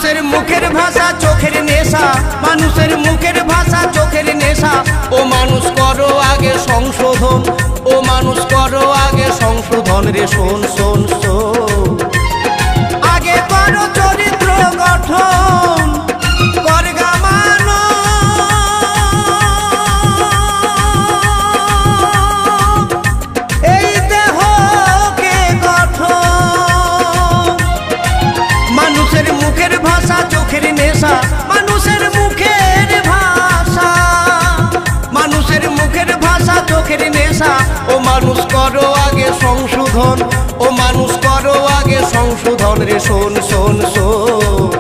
মানুষের মুখের ভাষা চোখের নেশা, মানুষের মুখের ভাষা চোখের নেশা। ও মানুষ করো আগে সংশোধন, ও মানুষ করো আগে সংশোধন রে শোন শোন শোন। আগে করো চরিত্র গঠন, করগা মানো এই দেহকে গঠন। মানুষের মুখের ভাষা চোখের নেশা, মানুষের মুখের ভাষা, মানুষের মুখের ভাষা চোখের নেশা। ও মানুষ করো আগে সংশোধন, ও মানুষ করো আগে সংশোধন রে শোন শোন শোন।